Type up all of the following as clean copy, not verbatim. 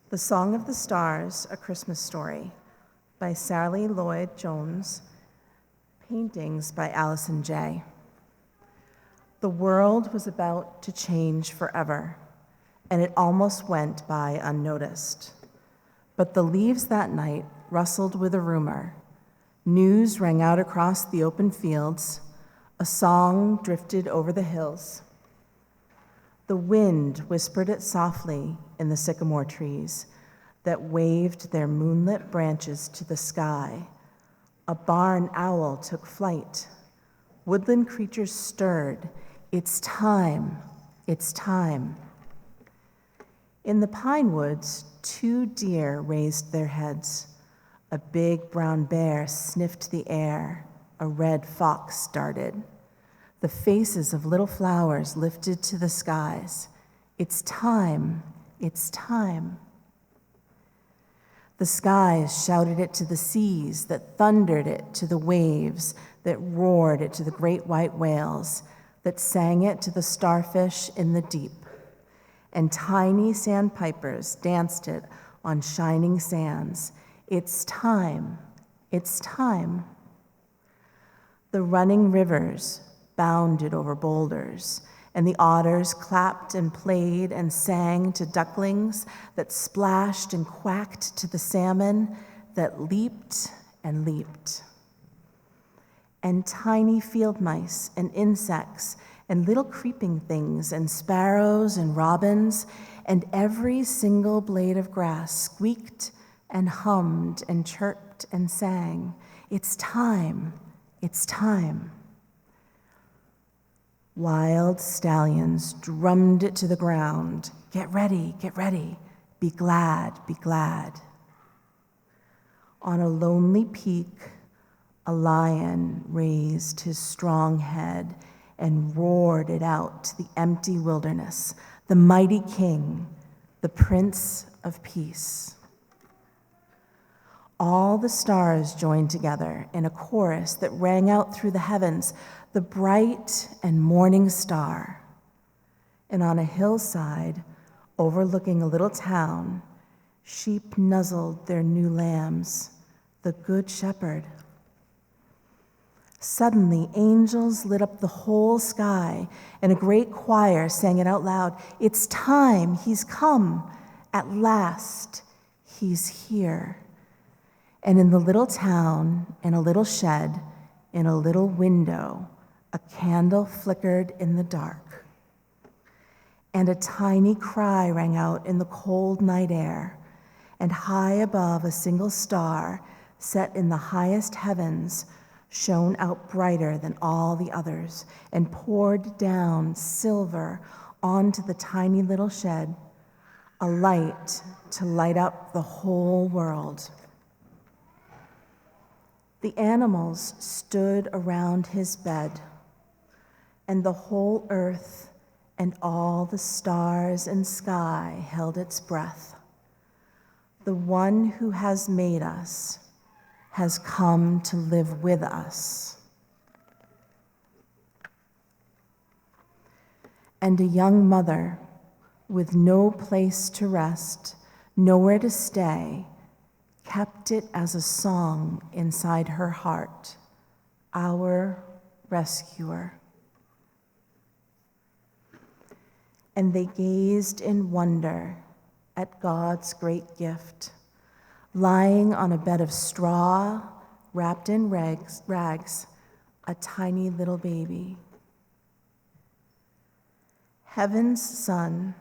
The Song of the Stars, A Christmas Story by Sally Lloyd Jones, paintings by Allison J. The world was about to change forever, and it almost went by unnoticed. But the leaves that night rustled with a rumor. News rang out across the open fields. A song drifted over the hills. The wind whispered it softly in the sycamore trees that waved their moonlit branches to the sky. A barn owl took flight. Woodland creatures stirred. It's time, it's time. In the pine woods, 2 deer raised their heads. A big brown bear sniffed the air. A red fox darted. The faces of little flowers lifted to the skies. It's time, it's time. The skies shouted it to the seas, that thundered it to the waves, that roared it to the great white whales, that sang it to the starfish in the deep. And tiny sandpipers danced it on shining sands. It's time, it's time. The running rivers bounded over boulders, and the otters clapped and played and sang to ducklings that splashed and quacked to the salmon that leaped and leaped. And tiny field mice and insects and little creeping things and sparrows and robins and every single blade of grass squeaked and hummed and chirped and sang. It's time, it's time. Wild stallions drummed it to the ground. Get ready, be glad, be glad. On a lonely peak, a lion raised his strong head and roared it out to the empty wilderness, the mighty king, the Prince of Peace. All the stars joined together in a chorus that rang out through the heavens, the bright and morning star. And on a hillside overlooking a little town, sheep nuzzled their new lambs, the Good Shepherd. Suddenly, angels lit up the whole sky, and a great choir sang it out loud. It's time, he's come. At last, he's here. And in the little town, in a little shed, in a little window, a candle flickered in the dark. And a tiny cry rang out in the cold night air, and high above a single star, set in the highest heavens, shone out brighter than all the others, and poured down silver onto the tiny little shed, a light to light up the whole world. The animals stood around his bed, and the whole earth and all the stars and sky held its breath. The one who has made us has come to live with us. And a young mother with no place to rest, nowhere to stay, kept it as a song inside her heart, our rescuer. And they gazed in wonder at God's great gift, lying on a bed of straw, wrapped in rags, a tiny little baby. Heaven's son,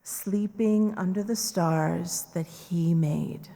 sleeping under the stars that he made.